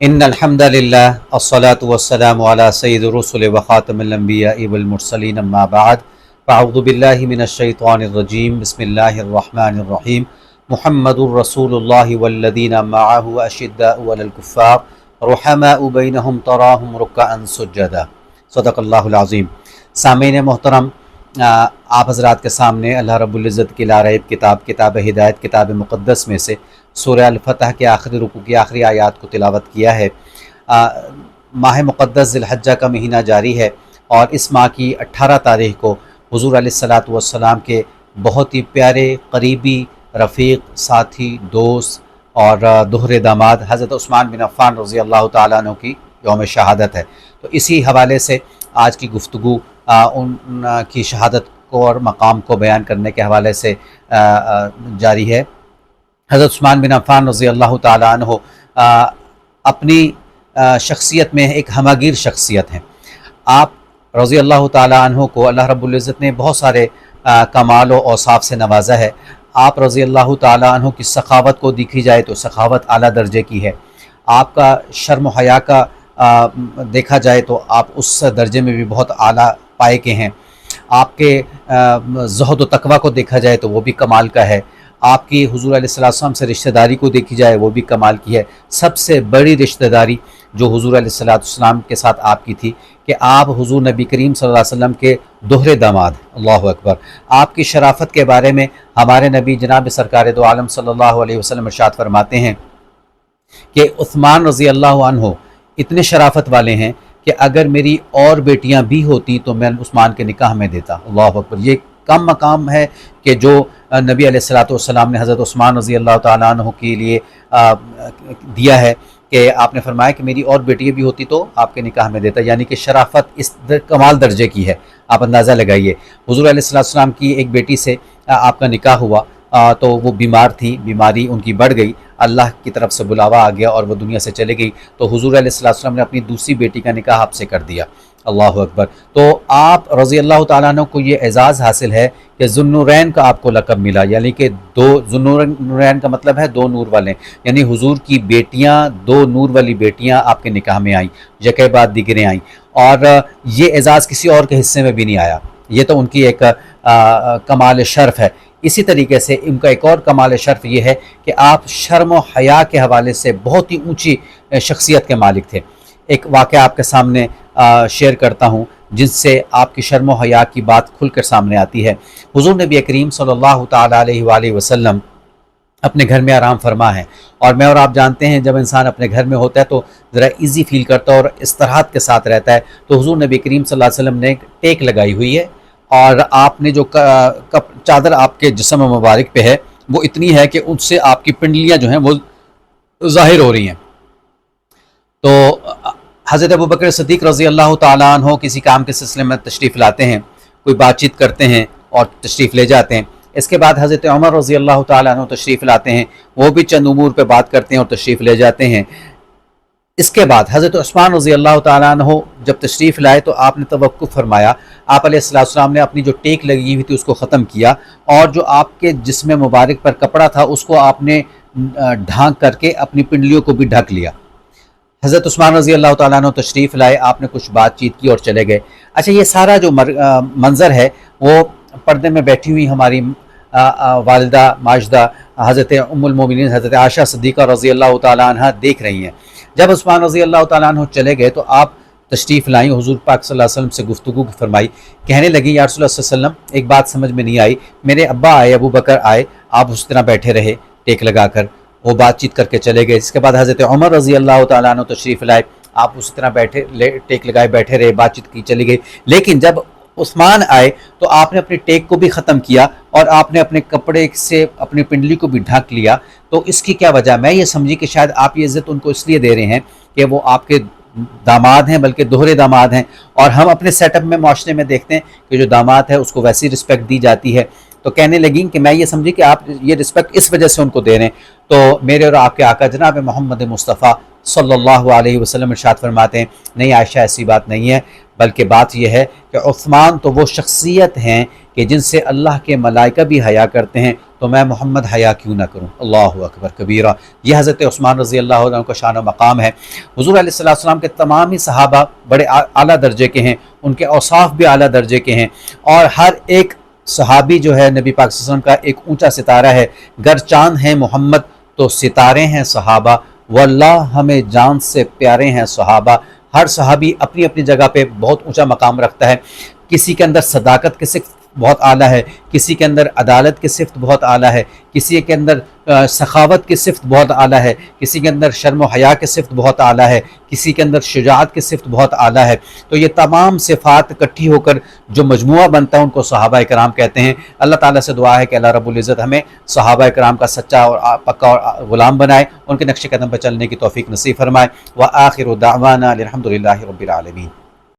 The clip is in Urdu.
ان الحمد للہ الصلاۃ والسلام علی سید الرسل وخاتم الانبیاء والمرسلین اما بعد فاعوذ باللہ من الشیطان الرجیم بسم اللہ الرحمن الرحیم محمد الرسول اللہ والذین معہ اشداء علی الکفار رحماء بینہم تراہم رکعا سجدا صدق اللہ العظیم۔ سامعین محترم، آپ حضرات کے سامنے اللہ رب العزت کی لاریب کتاب ہدایت کتاب مقدس میں سے سورہ الفتح کے آخری رکوع کی آخری آیات کو تلاوت کیا ہے۔ ماہ مقدس ذی الحجہ کا مہینہ جاری ہے اور اس ماہ کی 18 تاریخ کو حضور علیہ الصلاۃ والسلام کے بہت ہی پیارے قریبی رفیق ساتھی دوست اور دوہرے داماد حضرت عثمان بن عفان رضی اللہ تعالیٰ عنہ کی یوم شہادت ہے۔ تو اسی حوالے سے آج کی گفتگو ان کی شہادت کو اور مقام کو بیان کرنے کے حوالے سے جاری ہے۔ حضرت عثمان بن عفان رضی اللہ تعالیٰ عنہ اپنی شخصیت میں ایک ہماگیر شخصیت ہیں۔ آپ رضی اللہ تعالیٰ عنہ کو اللہ رب العزت نے بہت سارے کمال و اوصاف سے نوازا ہے۔ آپ رضی اللہ تعالیٰ عنہ کی سخاوت کو دیکھی جائے تو سخاوت اعلیٰ درجے کی ہے۔ آپ کا شرم و حیا کا دیکھا جائے تو آپ اس درجے میں بھی بہت اعلیٰ پائے کے ہیں۔ آپ کے زہد و تقوی کو دیکھا جائے تو وہ بھی کمال کا ہے۔ آپ کی حضور علیہ السلام سے رشتہ داری کو دیکھی جائے وہ بھی کمال کی ہے۔ سب سے بڑی رشتہ داری جو حضور علیہ السلام کے ساتھ آپ کی تھی کہ آپ حضور نبی کریم صلی اللہ علیہ وسلم کے دوہرے داماد، اللہ اکبر۔ آپ کی شرافت کے بارے میں ہمارے نبی جناب سرکار دو عالم صلی اللہ علیہ وسلم ارشاد فرماتے ہیں کہ عثمان رضی اللہ عنہ اتنے شرافت والے ہیں کہ اگر میری اور بیٹیاں بھی ہوتی تو میں عثمان کے نکاح میں دیتا، اللہ اکبر۔ یہ کم مقام ہے کہ جو نبی علیہ الصلوۃ والسلام نے حضرت عثمان رضی اللہ تعالیٰ عنہ کے لیے دیا ہے کہ آپ نے فرمایا کہ میری اور بیٹیاں بھی ہوتی تو آپ کے نکاح میں دیتا، یعنی کہ شرافت اس کمال درجے کی ہے۔ آپ اندازہ لگائیے، حضور علیہ السلام کی ایک بیٹی سے آپ کا نکاح ہوا تو وہ بیمار تھی، بیماری ان کی بڑھ گئی، اللہ کی طرف سے بلاوا آ گیا اور وہ دنیا سے چلے گئی، تو حضور علیہ السلام نے اپنی دوسری بیٹی کا نکاح آپ سے کر دیا، اللہ اکبر۔ تو آپ رضی اللہ تعالیٰ عنہ کو یہ اعزاز حاصل ہے کہ ذو النورین کا آپ کو لقب ملا، یعنی کہ ذو النورین کا مطلب ہے دو نور والے، یعنی حضور کی بیٹیاں، دو نور والی بیٹیاں آپ کے نکاح میں آئیں، یکے بعد دیگریں آئیں، اور یہ اعزاز کسی اور کے حصے میں بھی نہیں آیا۔ یہ تو ان کی ایک کمال شرف ہے۔ اسی طریقے سے ان کا ایک اور کمال شرف یہ ہے کہ آپ شرم و حیا کے حوالے سے بہت ہی اونچی شخصیت کے مالک تھے۔ ایک واقعہ آپ کے سامنے شیئر کرتا ہوں جن سے آپ کی شرم و حیا کی بات کھل کر سامنے آتی ہے۔ حضور نبی کریم صلی اللہ تعالیٰ علیہ وآلہ وسلم اپنے گھر میں آرام فرما ہے، اور میں اور آپ جانتے ہیں جب انسان اپنے گھر میں ہوتا ہے تو ذرا ایزی فیل کرتا ہے اور استراحت کے ساتھ رہتا ہے۔ تو حضور نبی کریم صلی اللہ علیہ وسلم نے ایک ٹیک لگائی ہوئی ہے، اور آپ نے جو چادر آپ کے جسم مبارک پہ ہے وہ اتنی ہے کہ ان سے آپ کی پنڈلیاں جو ہیں وہ ظاہر ہو رہی ہیں۔ تو حضرت ابوبکر صدیق رضی اللہ تعالیٰ عنہ کسی کام کے سلسلے میں تشریف لاتے ہیں، کوئی بات چیت کرتے ہیں اور تشریف لے جاتے ہیں۔ اس کے بعد حضرت عمر رضی اللہ تعالیٰ عنہ تشریف لاتے ہیں، وہ بھی چند امور پہ بات کرتے ہیں اور تشریف لے جاتے ہیں۔ اس کے بعد حضرت عثمان رضی اللہ تعالیٰ عنہ جب تشریف لائے تو آپ نے توقف فرمایا، آپ علیہ السلام نے اپنی جو ٹیک لگی ہوئی تھی اس کو ختم کیا، اور جو آپ کے جسم مبارک پر کپڑا تھا اس کو آپ نے ڈھانک کر کے اپنی پنڈلیوں کو بھی ڈھک لیا۔ حضرت عثمان رضی اللہ تعالیٰ عنہ تشریف لائے، آپ نے کچھ بات چیت کی اور چلے گئے۔ اچھا، یہ سارا جو منظر ہے وہ پردے میں بیٹھی ہوئی ہماری والدہ ماجدہ حضرت ام المومنین حضرت عائشہ صدیقہ رضی اللہ تعالیٰ عنہ دیکھ رہی ہیں۔ جب عثمان رضی اللہ تعالیٰ عنہ چلے گئے تو آپ تشریف لائیں، حضور پاک صلی اللہ علیہ وسلم سے گفتگو فرمائی، کہنے لگی یا رسول اللہ صلی اللہ علیہ وسلم ایک بات سمجھ میں نہیں آئی، میرے ابا آئے، ابو بکر آئے، آپ اس طرح بیٹھے رہے ٹیک لگا کر، وہ بات چیت کر کے چلے گئے۔ اس کے بعد حضرت عمر رضی اللہ تعالیٰ عنہ تشریف لائے، آپ اسی طرح بیٹھے ٹیک لگائے بیٹھے رہے، بات چیت کی چلی گئی۔ لیکن جب عثمان آئے تو آپ نے اپنی ٹیک کو بھی ختم کیا اور آپ نے اپنے کپڑے سے اپنی پنڈلی کو بھی ڈھک لیا۔ تو اس کی کیا وجہ؟ میں یہ سمجھی کہ شاید آپ یہ عزت ان کو اس لیے دے رہے ہیں کہ وہ آپ کے داماد ہیں، بلکہ دوہرے داماد ہیں، اور ہم اپنے سیٹ اپ میں معاشرے میں دیکھتے ہیں کہ جو داماد ہے اس کو ویسی رسپیکٹ دی جاتی ہے۔ تو کہنے لگیں کہ میں یہ سمجھی کہ آپ یہ رسپیکٹ اس وجہ سے ان کو دے رہے ہیں۔ تو میرے اور آپ کے آقا جناب محمد مصطفیٰ صلی اللہ علیہ وسلم ارشاد فرماتے ہیں نہیں عائشہ، ایسی بات نہیں ہے، بلکہ بات یہ ہے کہ عثمان تو وہ شخصیت ہیں کہ جن سے اللہ کے ملائکہ بھی حیا کرتے ہیں، تو میں محمد حیا کیوں نہ کروں۔ اللہ اکبر کبیرہ۔ یہ حضرت عثمان رضی اللہ عنہ کا شان و مقام ہے۔ حضور علیہ السلام کے تمام ہی صحابہ بڑے اعلیٰ درجے کے ہیں، ان کے اوصاف بھی اعلیٰ درجے کے ہیں، اور ہر ایک صحابی جو ہے نبی پاک صلی اللہ علیہ وسلم کا ایک اونچا ستارہ ہے۔ گر چاند ہیں محمد تو ستارے ہیں صحابہ، واللہ ہمیں جان سے پیارے ہیں صحابہ۔ ہر صحابی اپنی اپنی جگہ پہ بہت اونچا مقام رکھتا ہے۔ کسی کے اندر صداقت کی صفت بہت اعلیٰ ہے، کسی کے اندر عدالت کی صفت بہت اعلیٰ ہے، کسی کے اندر سخاوت کی صفت بہت اعلیٰ ہے، کسی کے اندر شرم و حیا کی صفت بہت اعلیٰ ہے، کسی کے اندر شجاعت کی صفت بہت اعلیٰ ہے۔ تو یہ تمام صفات اکٹھی ہو کر جو مجموعہ بنتا ہے ان کو صحابہ کرام کہتے ہیں۔ اللہ تعالیٰ سے دعا ہے کہ اللہ رب العزت ہمیں صحابہ کرام کا سچا اور پکا اور غلام بنائے، ان کے نقش قدم پر چلنے کی توفیق نصیب فرمائے۔ وآخر دعوانا الحمد للہ رب العالمین۔